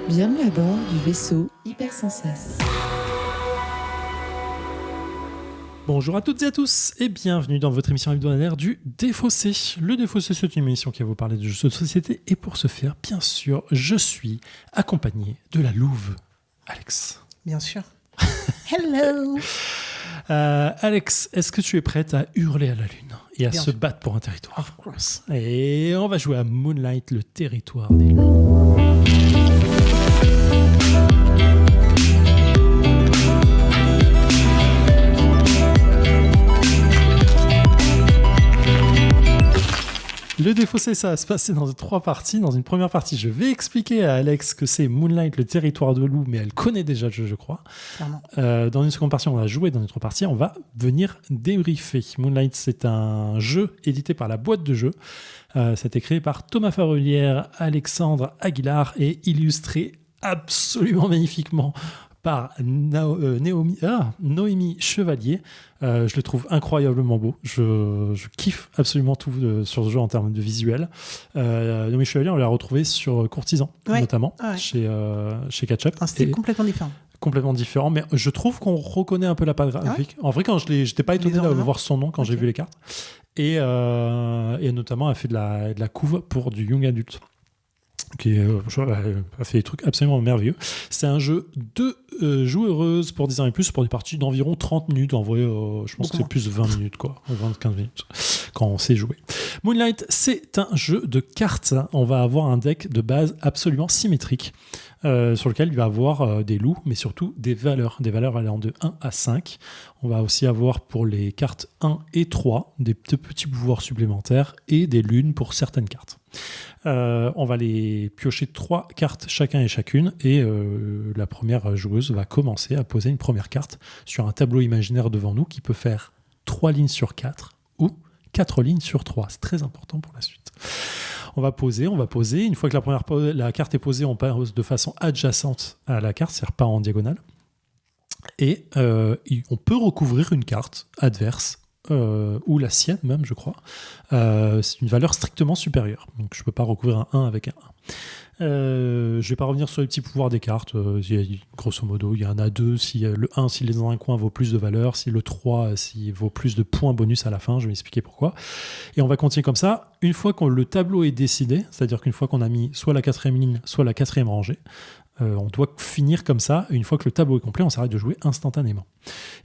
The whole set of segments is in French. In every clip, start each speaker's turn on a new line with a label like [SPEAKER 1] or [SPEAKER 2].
[SPEAKER 1] Bienvenue à bord du vaisseau Hypersensas.
[SPEAKER 2] Bonjour à toutes et à tous et bienvenue dans votre émission hebdomadaire du Défaussé. Le Défaussé, c'est une émission qui va vous parler de jeux de société et pour ce faire, bien sûr, je suis accompagné de la louve, Alex.
[SPEAKER 3] Bien sûr. Hello.
[SPEAKER 2] Alex, est-ce que tu es prête à hurler à la lune et à
[SPEAKER 3] Bien
[SPEAKER 2] se
[SPEAKER 3] sûr.
[SPEAKER 2] battre pour un territoire?
[SPEAKER 3] Of course.
[SPEAKER 2] Et on va jouer à Moonlight, le territoire des loups. Le Défaussé, ça va se passer dans 3 parties. Dans une première partie, je vais expliquer à Alex que c'est Moonlight, le territoire de loup, mais elle connaît déjà le jeu, je crois.
[SPEAKER 3] Clairement.
[SPEAKER 2] Dans une seconde partie, on va jouer. Dans une autre partie, on va venir débriefer. Moonlight, c'est un jeu édité par la boîte de jeux. C'était créé par Thomas Farelière, Alexandre Aguilar et illustré absolument magnifiquement par Noémie Chevalier. Je le trouve incroyablement beau. Je kiffe absolument tout sur ce jeu en termes de visuel. Noémie Chevalier, on l'a retrouvé sur Courtisan, notamment, chez Catch-Up.
[SPEAKER 3] Un style complètement différent.
[SPEAKER 2] Complètement différent, mais je trouve qu'on reconnaît un peu la patte graphique. En vrai, quand j'étais pas étonné de voir son nom quand j'ai vu les cartes. Et notamment, elle fait de la couve pour du young adulte. Elle a fait des trucs absolument merveilleux. C'est un jeu de joueuses pour 10 ans et plus, pour des parties d'environ 30 minutes. En vrai, je pense que c'est plus 20 minutes, quoi. 20-15 minutes, quand on sait jouer. Moonlight, c'est un jeu de cartes. On va avoir un deck de base absolument symétrique, sur lequel il va avoir des loups, mais surtout des valeurs allant de 1 à 5. On va aussi avoir pour les cartes 1 et 3 des petits pouvoirs supplémentaires et des lunes pour certaines cartes. On va les piocher 3 cartes chacun et chacune et la première joueuse va commencer à poser une première carte sur un tableau imaginaire devant nous qui peut faire 3 lignes sur 4 ou 4 lignes sur 3. C'est très important pour la suite. On va poser. Une fois que la carte est posée, on pose de façon adjacente à la carte, c'est-à-dire pas en diagonale. Et on peut recouvrir une carte adverse, ou la sienne même, je crois. C'est une valeur strictement supérieure. Donc je ne peux pas recouvrir un 1 avec un 1. Je ne vais pas revenir sur les petits pouvoirs des cartes. Grosso modo, il y en a 2. Si le 1, s'il est dans un coin, vaut plus de valeur. Si le 3, s'il vaut plus de points bonus à la fin. Je vais expliquer pourquoi. Et on va continuer comme ça. Une fois que le tableau est décidé, c'est-à-dire qu'une fois qu'on a mis soit la 4e ligne, soit la 4e rangée, on doit finir comme ça. Et une fois que le tableau est complet, on s'arrête de jouer instantanément.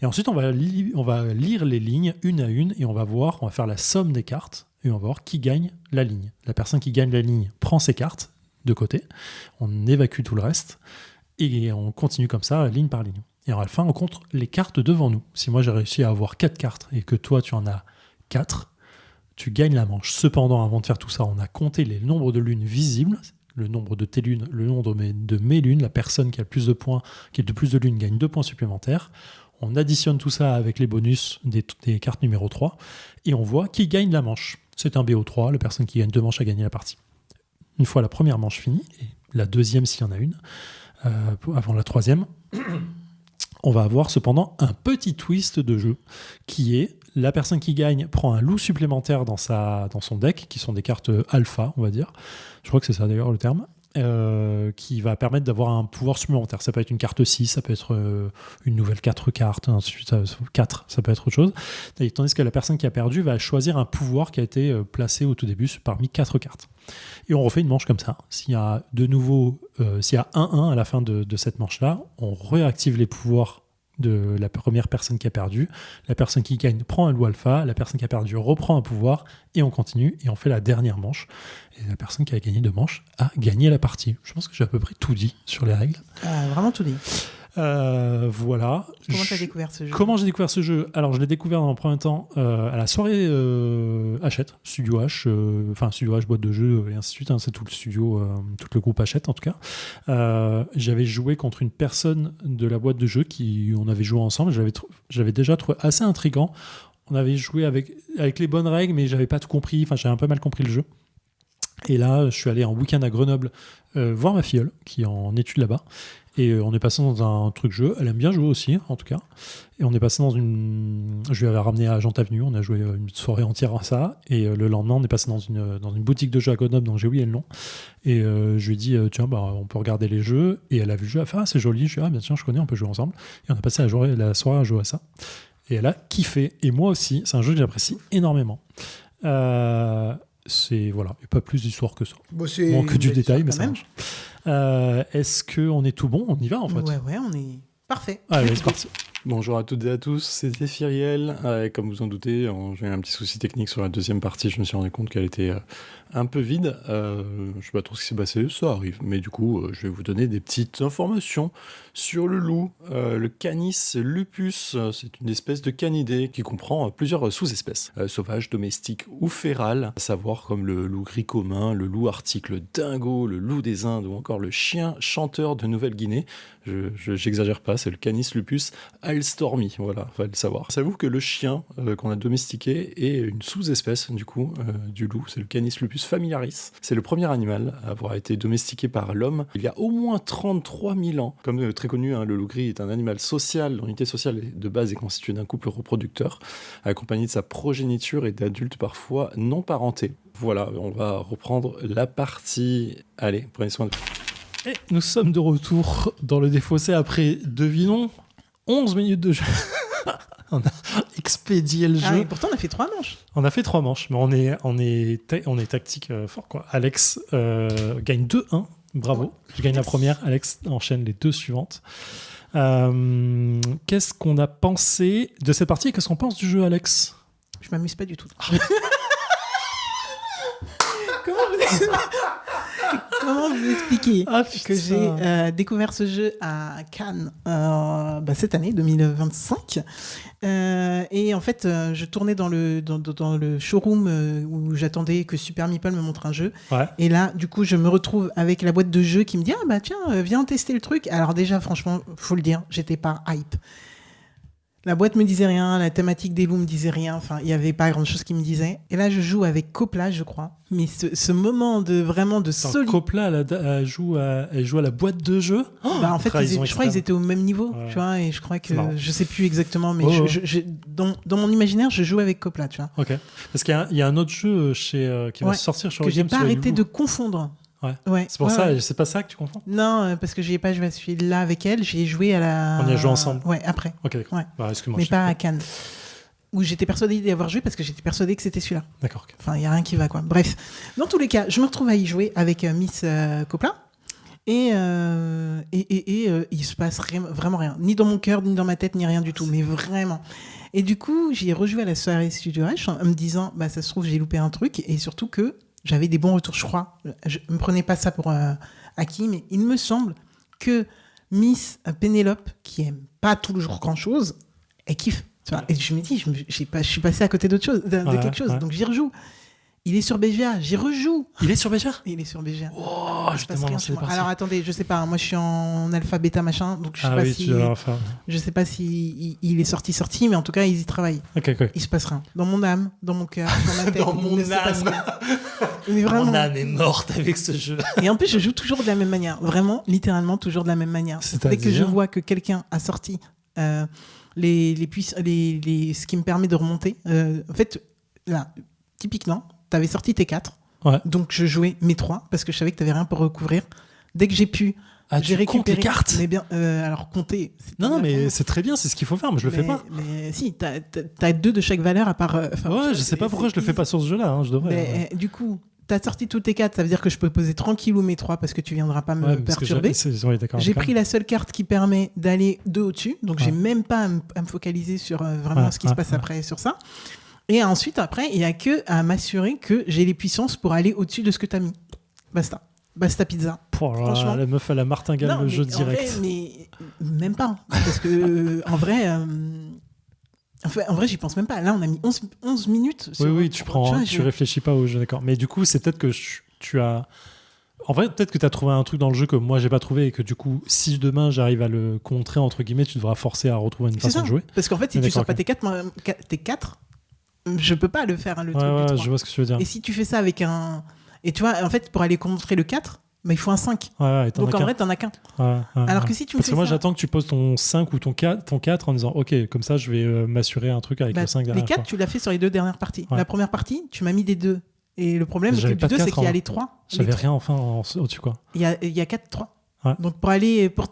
[SPEAKER 2] Et ensuite, on va lire les lignes une à une et on va faire la somme des cartes et on va voir qui gagne la ligne. La personne qui gagne la ligne prend ses cartes de côté, on évacue tout le reste et on continue comme ça, ligne par ligne. Et à la fin, on compte les cartes devant nous. Si moi j'ai réussi à avoir 4 cartes et que toi tu en as 4, tu gagnes la manche. Cependant, avant de faire tout ça, on a compté les nombres de lunes visibles, le nombre de tes lunes, le nombre de mes lunes. La personne qui a le plus de points, qui a le plus de lunes, gagne 2 points supplémentaires. On additionne tout ça avec les bonus des cartes numéro 3 et on voit qui gagne la manche. C'est un BO3, la personne qui gagne 2 manches a gagné la partie. Une fois la première manche finie, et la deuxième s'il y en a une, avant la troisième, on va avoir cependant un petit twist de jeu qui est la personne qui gagne prend un loup supplémentaire dans son deck, qui sont des cartes alpha, on va dire. Je crois que c'est ça d'ailleurs le terme. Qui va permettre d'avoir un pouvoir supplémentaire. Ça peut être une carte 6, ça peut être une nouvelle 4 cartes, ensuite 4, ça peut être autre chose. Tandis que la personne qui a perdu va choisir un pouvoir qui a été placé au tout début parmi 4 cartes. Et on refait une manche comme ça. S'il y a de nouveau, s'il y a 1-1 à la fin de cette manche-là, on réactive les pouvoirs de la première personne qui a perdu. La personne qui gagne prend un loup alpha, la personne qui a perdu reprend un pouvoir et on continue et on fait la dernière manche. Et la personne qui a gagné 2 manches a gagné la partie. Je pense que j'ai à peu près tout dit sur les règles.
[SPEAKER 3] Vraiment tout dit.
[SPEAKER 2] Voilà.
[SPEAKER 3] Comment tu as découvert ce jeu ?
[SPEAKER 2] Comment j'ai découvert ce jeu ? Alors, je l'ai découvert dans un premier temps à la soirée Hachette, Studio H, Studio H, boîte de jeux, et ainsi de suite. Hein, c'est tout le studio, tout le groupe Hachette en tout cas. J'avais joué contre une personne de la boîte de jeux on avait joué ensemble. J'avais déjà trouvé assez intriguant. On avait joué avec les bonnes règles, mais j'avais pas tout compris. Enfin, j'avais un peu mal compris le jeu. Et là, je suis allé en week-end à Grenoble voir ma filleule, qui est en études là-bas. Et on est passé dans un truc jeu. Elle aime bien jouer aussi, en tout cas. Et on est passé dans une... Je lui avais ramené à Agent Avenue, on a joué une soirée entière à ça. Et le lendemain, on est passé dans une boutique de jeux à Grenoble, donc j'ai oublié le nom. Et je lui ai dit, tiens, on peut regarder les jeux. Et elle a vu le jeu, elle a fait, c'est joli. Je lui ai dit, bien sûr, je connais, on peut jouer ensemble. Et on a passé la soirée à jouer à ça. Et elle a kiffé. Et moi aussi, c'est un jeu que j'apprécie énormément. C'est voilà, et pas plus d'histoire que ça. Que du détail, mais ça marche. Est-ce qu'on est tout bon? On y va en fait.
[SPEAKER 3] Ouais, on est parfait.
[SPEAKER 2] Allez, c'est parti.
[SPEAKER 4] Bonjour à toutes et à tous, c'est Zéphiriel. Comme vous en doutez, j'ai eu un petit souci technique sur la deuxième partie. Je me suis rendu compte qu'elle était un peu vide. Je sais pas trop ce qui s'est passé, ça arrive. Mais du coup, je vais vous donner des petites informations sur le loup. Le Canis lupus, c'est une espèce de canidé qui comprend plusieurs sous-espèces, sauvages, domestiques ou férales, à savoir comme le loup gris commun, le loup arctique, le dingo, le loup des Indes ou encore le chien chanteur de Nouvelle-Guinée. J'exagère pas, c'est le Canis lupus alstormi, voilà, fallait le savoir. Savez-vous que le chien qu'on a domestiqué est une sous-espèce du coup du loup, c'est le Canis lupus familiaris. C'est le premier animal à avoir été domestiqué par l'homme il y a au moins 33 000 ans. Comme très connu, le loup gris est un animal social. L'unité sociale de base est constituée d'un couple reproducteur accompagné de sa progéniture et d'adultes parfois non parentés. Voilà, on va reprendre la partie. Allez, prenez soin de vous.
[SPEAKER 2] Et nous sommes de retour dans le défaussé après, devinons, 11 minutes de jeu. On a expédié le jeu.
[SPEAKER 3] Et pourtant, on a fait 3 manches.
[SPEAKER 2] On a fait 3 manches, mais on est tactique fort, quoi. Alex gagne 2-1, bravo. Ouais. Je gagne la première, Alex enchaîne les 2 suivantes. Qu'est-ce qu'on a pensé de cette partie et qu'est-ce qu'on pense du jeu, Alex?
[SPEAKER 3] Je m'amuse pas du tout. Comment vous expliquer que j'ai découvert ce jeu à Cannes cette année, 2025. Et en fait, je tournais dans le showroom où j'attendais que Super Meeple me montre un jeu.
[SPEAKER 2] Ouais.
[SPEAKER 3] Et là, du coup, je me retrouve avec la boîte de jeu qui me dit « tiens, viens tester le truc ». Alors déjà, franchement, faut le dire, j'étais pas hype. La boîte me disait rien, la thématique des loups me disait rien, enfin, il n'y avait pas grand-chose qui me disait. Et là, je joue avec Copla, je crois. Mais ce moment de solitude...
[SPEAKER 2] Copla, elle joue à la boîte de jeu.
[SPEAKER 3] En fait, je crois qu'ils étaient au même niveau, tu vois, et je crois que... Je sais plus exactement, mais dans mon imaginaire, je joue avec Copla, tu vois.
[SPEAKER 2] Ok. Parce qu'il y a un autre jeu qui va sortir sur
[SPEAKER 3] que
[SPEAKER 2] le game.
[SPEAKER 3] Que j'ai pas arrêté de confondre.
[SPEAKER 2] Ouais. C'est pour ça, c'est pas ça que tu confonds?
[SPEAKER 3] Non, parce que j'y ai pas joué celui-là avec elle, j'y ai joué à la...
[SPEAKER 2] On y a joué ensemble?
[SPEAKER 3] Ouais, après.
[SPEAKER 2] Ok, d'accord.
[SPEAKER 3] Ouais.
[SPEAKER 2] Bah, excuse-moi.
[SPEAKER 3] Mais pas à Cannes. Où j'étais persuadée d'y avoir joué parce que j'étais persuadée que c'était celui-là.
[SPEAKER 2] D'accord. Okay.
[SPEAKER 3] Enfin, il n'y a rien qui va, quoi. Bref. Dans tous les cas, je me retrouve à y jouer avec Miss Copla. Et il se passe vraiment rien. Ni dans mon cœur, ni dans ma tête, ni rien du tout. Mais vraiment. Et du coup, j'y ai rejoué à la soirée Studio H en me disant, ça se trouve, j'ai loupé un truc. Et surtout que j'avais des bons retours, je crois. Je ne me prenais pas ça pour acquis, mais il me semble que Miss Pénélope, qui aime pas toujours grand-chose, elle kiffe. Tu vois. Et je me dis, je suis passé à côté d'autre chose, de quelque chose. Ouais. Donc j'y rejoue. Il est sur BGA, j'y rejoue.
[SPEAKER 2] Il est sur BGA?
[SPEAKER 3] Il est sur BGA.
[SPEAKER 2] Oh, je t'ai lancé les parties.
[SPEAKER 3] Alors attendez, je sais pas, moi je suis en alpha, bêta, machin, donc je sais pas si il est sorti, mais en tout cas ils y travaillent.
[SPEAKER 2] Okay.
[SPEAKER 3] Il se passe rien. Dans mon âme, dans mon cœur, dans ma tête.
[SPEAKER 2] Dans mon âme.
[SPEAKER 3] Mais vraiment.
[SPEAKER 2] Mon âme est morte avec ce jeu.
[SPEAKER 3] Et en plus, je joue toujours de la même manière. Vraiment, littéralement, toujours de la même manière. Dès que je vois que quelqu'un a sorti ce qui me permet de remonter, en fait, là, typiquement, t'avais sorti tes 4, donc je jouais mes 3 parce que je savais que t'avais rien pour recouvrir. Dès que j'ai pu, j'ai récupéré
[SPEAKER 2] les cartes.
[SPEAKER 3] Mais bien, alors compter.
[SPEAKER 2] Non, mais c'est très bien, c'est ce qu'il faut faire, mais je le fais pas.
[SPEAKER 3] Mais si, t'as 2 de chaque valeur à part.
[SPEAKER 2] Je sais pas pourquoi je le fais pas sur ce jeu-là. Je devrais.
[SPEAKER 3] Du coup, t'as sorti tous tes 4, ça veut dire que je peux poser tranquillou mes 3 parce que tu viendras pas me perturber. J'ai pris la seule carte qui permet d'aller 2 au-dessus, donc j'ai même pas à me focaliser sur vraiment ce qui se passe après sur ça. Et ensuite, après, il n'y a que à m'assurer que j'ai les puissances pour aller au-dessus de ce que tu as mis. Basta pizza.
[SPEAKER 2] Franchement. La meuf à la martingale, le jeu direct.
[SPEAKER 3] Vrai, mais même pas. Parce que, en vrai, j'y pense même pas. Là, on a mis 11 minutes.
[SPEAKER 2] Oui, tu réfléchis pas au jeu, d'accord. Mais du coup, c'est peut-être que tu as... En vrai, peut-être que tu as trouvé un truc dans le jeu que moi, j'ai pas trouvé et que du coup, si demain, j'arrive à le contrer, entre guillemets, tu devras forcer à retrouver une façon de jouer.
[SPEAKER 3] Parce qu'en fait, si tu sors pas tes 4, je peux pas le faire, le truc du 3.
[SPEAKER 2] Je vois ce que tu veux dire.
[SPEAKER 3] Et si tu fais ça avec un... Et tu vois, en fait, pour aller contrer le 4, Bah, il faut un 5.
[SPEAKER 2] Ouais,
[SPEAKER 3] Donc en vrai, t'en as qu'un.
[SPEAKER 2] Ouais,
[SPEAKER 3] Alors que si tu me
[SPEAKER 2] Parce
[SPEAKER 3] fais
[SPEAKER 2] que moi,
[SPEAKER 3] ça...
[SPEAKER 2] j'attends que tu poses ton 5 ou ton 4 en disant ok, comme ça, je vais m'assurer un truc avec
[SPEAKER 3] Bah,
[SPEAKER 2] le 5
[SPEAKER 3] les
[SPEAKER 2] derrière.
[SPEAKER 3] 4, tu l'as fait sur les 2 dernières parties.
[SPEAKER 2] Ouais.
[SPEAKER 3] La première partie, tu m'as mis des 2. Et le problème
[SPEAKER 2] J'avais
[SPEAKER 3] du
[SPEAKER 2] pas de
[SPEAKER 3] 2, c'est
[SPEAKER 2] 4
[SPEAKER 3] qu'il y a
[SPEAKER 2] en-
[SPEAKER 3] les 3.
[SPEAKER 2] J'avais rien au-dessus, quoi.
[SPEAKER 3] Il y a 4, 3.
[SPEAKER 2] Ouais.
[SPEAKER 3] Donc pour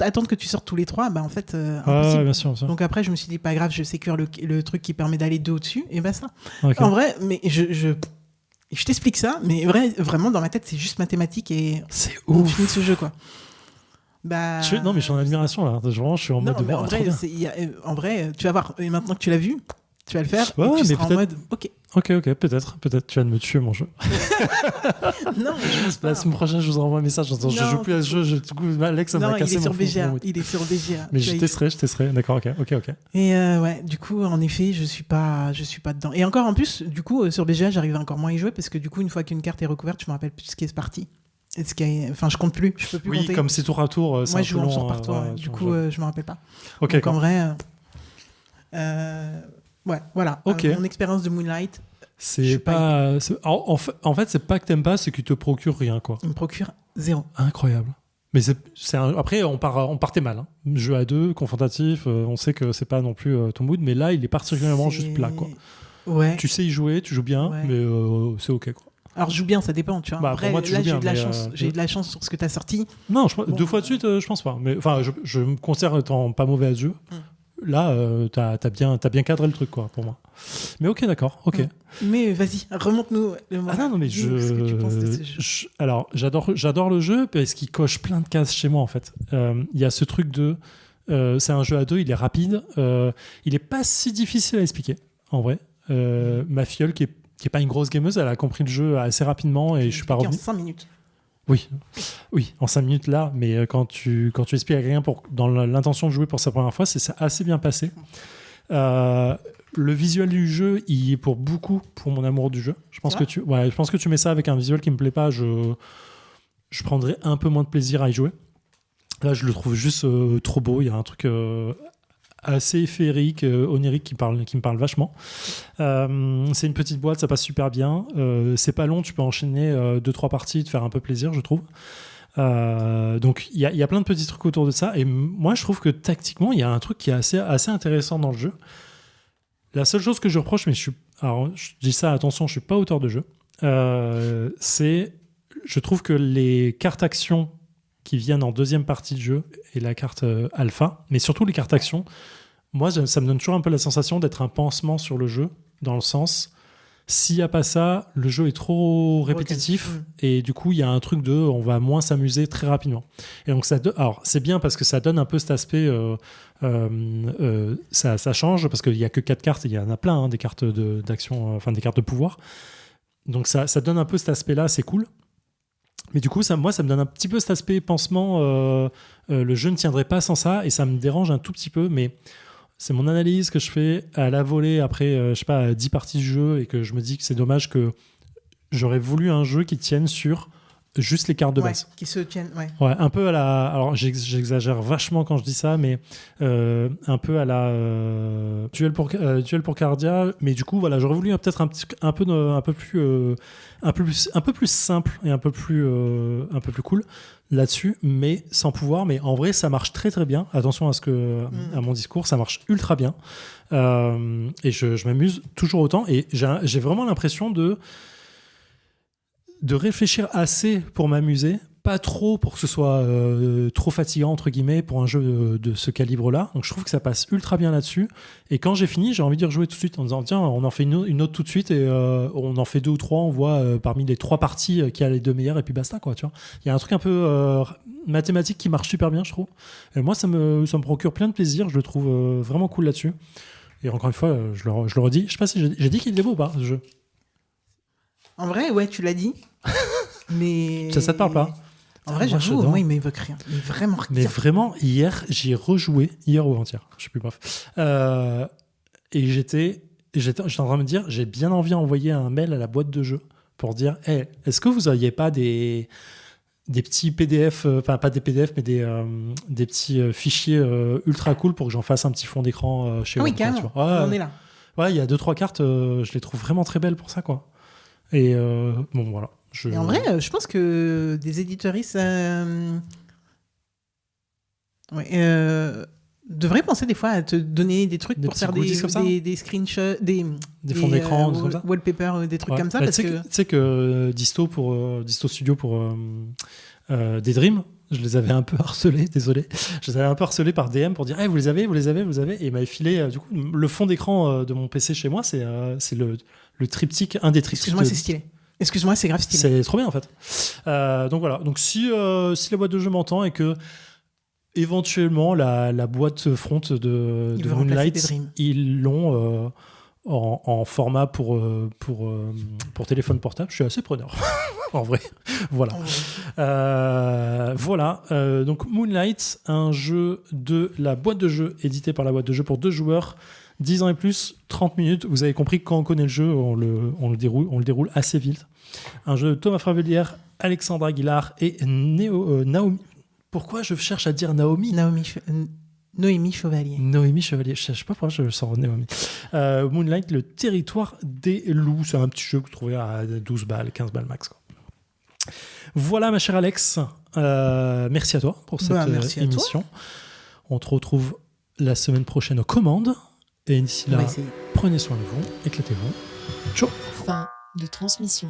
[SPEAKER 3] attendre que tu sortes tous les 3, bah en fait, impossible.
[SPEAKER 2] Ouais, bien sûr, bien sûr.
[SPEAKER 3] Donc après, je me suis dit, pas grave, je sécure le truc qui permet d'aller 2 au-dessus, et bah ça.
[SPEAKER 2] Ok.
[SPEAKER 3] En vrai, mais je t'explique ça, mais vraiment, dans ma tête, c'est juste mathématique et
[SPEAKER 2] C'est
[SPEAKER 3] on
[SPEAKER 2] ouf.
[SPEAKER 3] finit ce jeu, quoi. Bah...
[SPEAKER 2] Non, mais je suis en admiration, là. Vraiment, je suis en
[SPEAKER 3] Non,
[SPEAKER 2] mode...
[SPEAKER 3] mais
[SPEAKER 2] wow,
[SPEAKER 3] en
[SPEAKER 2] trop
[SPEAKER 3] vrai,
[SPEAKER 2] bien.
[SPEAKER 3] en vrai, tu vas voir, et maintenant que tu l'as vu, tu vas le faire,
[SPEAKER 2] Ouais,
[SPEAKER 3] et tu
[SPEAKER 2] mais
[SPEAKER 3] seras en
[SPEAKER 2] peut-être-
[SPEAKER 3] mode, ok.
[SPEAKER 2] Ok, peut-être tu vas de me tuer, mon jeu.
[SPEAKER 3] Non, mais je pense pas.
[SPEAKER 2] La semaine prochaine, je vous envoie un message. Je
[SPEAKER 3] Non,
[SPEAKER 2] joue plus à ce jeu. Du coup, Alex, ça
[SPEAKER 3] Non,
[SPEAKER 2] m'a
[SPEAKER 3] il
[SPEAKER 2] cassé
[SPEAKER 3] est sur
[SPEAKER 2] mon
[SPEAKER 3] BGA.
[SPEAKER 2] mon-
[SPEAKER 3] Il est sur BGA.
[SPEAKER 2] Mais
[SPEAKER 3] Tu
[SPEAKER 2] je
[SPEAKER 3] vois,
[SPEAKER 2] testerai. D'accord, ok.
[SPEAKER 3] Et ouais, du coup, en effet, je suis pas dedans. Et encore en plus, du coup, sur BGA, j'arrive encore moins à y jouer parce que du coup, une fois qu'une carte est recouverte, je me rappelle plus ce qui est parti. Enfin, je compte plus. Je peux plus
[SPEAKER 2] Oui,
[SPEAKER 3] compter.
[SPEAKER 2] comme c'est tour à tour, c'est
[SPEAKER 3] Moi,
[SPEAKER 2] un
[SPEAKER 3] je
[SPEAKER 2] peu
[SPEAKER 3] joue en
[SPEAKER 2] long.
[SPEAKER 3] tour par tour.
[SPEAKER 2] ouais,
[SPEAKER 3] Du
[SPEAKER 2] sur
[SPEAKER 3] coup,
[SPEAKER 2] le jeu.
[SPEAKER 3] je me rappelle pas.
[SPEAKER 2] Ok,
[SPEAKER 3] Donc en
[SPEAKER 2] d'accord.
[SPEAKER 3] vrai, ouais, voilà.
[SPEAKER 2] Ok.
[SPEAKER 3] Mon expérience de Moonlight, je
[SPEAKER 2] C'est
[SPEAKER 3] suis
[SPEAKER 2] pas... En fait, c'est pas que t'aimes pas, c'est qu'il te procure rien, quoi.
[SPEAKER 3] il me procure 0.
[SPEAKER 2] Incroyable. Mais après, on partait mal. Hein. Jeu à 2, confrontatif, on sait que c'est pas non plus ton mood, mais là, il est particulièrement juste plat, quoi.
[SPEAKER 3] Ouais.
[SPEAKER 2] Tu sais y jouer, tu joues bien,
[SPEAKER 3] Ouais.
[SPEAKER 2] mais c'est ok, quoi.
[SPEAKER 3] Alors, je joue bien, ça dépend, tu vois.
[SPEAKER 2] Bah,
[SPEAKER 3] Après,
[SPEAKER 2] pour moi, tu
[SPEAKER 3] là,
[SPEAKER 2] joues
[SPEAKER 3] j'ai
[SPEAKER 2] bien,
[SPEAKER 3] eu de la
[SPEAKER 2] mais,
[SPEAKER 3] chance. J'ai eu de la chance sur ce que t'as sorti.
[SPEAKER 2] Non,
[SPEAKER 3] Bon,
[SPEAKER 2] 2 fois de suite, je pense pas. Mais enfin, je me considère étant pas mauvais à ce jeu. Là, t'as bien cadré le truc, quoi, pour moi. Mais ok, d'accord, ok.
[SPEAKER 3] Mais vas-y, remonte-nous le moral.
[SPEAKER 2] Ah non, mais
[SPEAKER 3] Dis-nous ce que tu penses de ce jeu.
[SPEAKER 2] alors, j'adore le jeu parce qu'il coche plein de cases chez moi, en fait. Il y a ce truc de... c'est un jeu à 2, il est rapide. Il est pas si difficile à expliquer, en vrai. Ma filleule, qui est pas une grosse gameuse, elle a compris le jeu assez rapidement et je suis pas
[SPEAKER 3] Expliqué
[SPEAKER 2] revenu.
[SPEAKER 3] en 5 minutes.
[SPEAKER 2] Oui, en 5 minutes là, mais quand tu expliques à quelqu'un dans l'intention de jouer pour sa première fois, c'est assez bien passé. Le visuel du jeu, il est pour mon amour du jeu. Je pense que tu mets ça avec un visuel qui me plaît pas, je prendrais un peu moins de plaisir à y jouer. Là, je le trouve juste trop beau. Il y a un truc assez féerique, onirique qui me parle vachement. C'est une petite boîte, ça passe super bien. C'est pas long, tu peux enchaîner 2-3 parties, te faire un peu plaisir, je trouve. Donc il y a plein de petits trucs autour de ça. Et moi, je trouve que tactiquement, il y a un truc qui est assez intéressant dans le jeu. La seule chose que je reproche, mais je dis ça, attention, je suis pas auteur de jeu, je trouve que les cartes actions qui viennent en deuxième partie de jeu et la carte alpha, mais surtout les cartes actions, moi, ça me donne toujours un peu la sensation d'être un pansement sur le jeu, dans le sens, s'il n'y a pas ça, le jeu est trop répétitif et du coup, il y a un truc de on va moins s'amuser très rapidement. Et donc, alors, c'est bien parce que ça donne un peu cet aspect, ça change parce qu'il n'y a que 4 cartes, et il y en a plein, hein, des cartes d'action, enfin des cartes de pouvoir. Donc, ça donne un peu cet aspect-là, c'est cool. Mais du coup, moi, ça me donne un petit peu cet aspect pansement. Le jeu ne tiendrait pas sans ça et ça me dérange un tout petit peu, mais c'est mon analyse que je fais à la volée après, je sais pas, 10 parties du jeu et que je me dis que c'est dommage que j'aurais voulu un jeu qui tienne sur juste les cartes de base.
[SPEAKER 3] Qui se tiennent, ouais.
[SPEAKER 2] Ouais, un peu à la... Alors, j'exagère vachement quand je dis ça, mais un peu à la duel pour Cardia. Mais du coup, voilà, j'aurais voulu peut-être un peu plus simple et un peu plus cool là-dessus, mais sans pouvoir. Mais en vrai, ça marche très très bien. Attention à mon discours, ça marche ultra bien. Et je m'amuse toujours autant. Et j'ai vraiment l'impression de réfléchir assez pour m'amuser, pas trop pour que ce soit trop fatigant entre guillemets pour un jeu de ce calibre-là. Donc je trouve que ça passe ultra bien là-dessus. Et quand j'ai fini, j'ai envie de rejouer tout de suite en disant tiens, on en fait une autre tout de suite et on en fait 2 ou 3. On voit parmi les 3 parties qui a les 2 meilleures et puis basta quoi. Tu vois, il y a un truc un peu mathématique qui marche super bien, je trouve. Et moi, ça me procure plein de plaisir. Je le trouve vraiment cool là-dessus. Et encore une fois, je le redis. Je sais pas si j'ai dit qu'il est beau ou pas ce jeu.
[SPEAKER 3] En vrai, ouais, tu l'as dit. Mais
[SPEAKER 2] Ça te parle pas?
[SPEAKER 3] En vrai,
[SPEAKER 2] Moi,
[SPEAKER 3] j'avoue,
[SPEAKER 2] j'adore.
[SPEAKER 3] moi, il m'évoque rien. Mais vraiment rien.
[SPEAKER 2] Mais vraiment, hier, j'y ai rejoué, hier ou avant-hier, je sais plus, bref. Et j'étais en train de me dire, j'ai bien envie d'envoyer un mail à la boîte de jeu pour dire, hey, est-ce que vous n'auriez pas des petits PDF, enfin pas des PDF, mais des petits fichiers ultra cool pour que j'en fasse un petit fond d'écran chez
[SPEAKER 3] Ah
[SPEAKER 2] moi.
[SPEAKER 3] oui, carrément.
[SPEAKER 2] On
[SPEAKER 3] On est là.
[SPEAKER 2] Ouais, il y a 2-3 cartes, je les trouve vraiment très belles pour ça, quoi. Et bon, voilà.
[SPEAKER 3] Et en vrai, je pense que des éditeuristes devraient penser des fois à te donner des trucs pour faire des screenshots, des
[SPEAKER 2] fonds d'écran, des
[SPEAKER 3] wallpapers, des trucs comme ça. Parce
[SPEAKER 2] tu sais que Disto Studio pour des Dreams, je les avais un peu harcelés, désolé. Je les avais un peu harcelés par DM pour dire hey, vous les avez. Et il m'avait filé du coup, le fond d'écran de mon PC chez moi, c'est le triptyque, un des triptyques.
[SPEAKER 3] Excuse-moi, c'est stylé. Excuse-moi, c'est grave stylé.
[SPEAKER 2] C'est trop bien en fait. Donc voilà. Donc si la boîte de jeu m'entend et que éventuellement la boîte front de Moonlight, ils l'ont en format pour téléphone portable, je suis assez preneur. En vrai. Voilà. Donc Moonlight, un jeu de la boîte de jeu, édité par la boîte de jeu pour 2 joueurs, 10 ans et plus, 30 minutes. Vous avez compris que quand on connaît le jeu, on le déroule assez vite. Un jeu de Thomas Fravellière, Alexandre Aguilar et Naomi. Pourquoi je cherche à dire Naomi ?
[SPEAKER 3] Noémie Chevalier.
[SPEAKER 2] Noémie Chevalier, je ne sais pas pourquoi je sors Naomi. Moonlight, le territoire des loups. C'est un petit jeu que vous trouvez à 12 balles, 15 balles max, quoi. Voilà, ma chère Alex. Merci à toi pour cette émission. On te retrouve la semaine prochaine aux commandes. Et d'ici là, prenez soin de vous, éclatez-vous. Ciao.
[SPEAKER 1] Fin de transmission.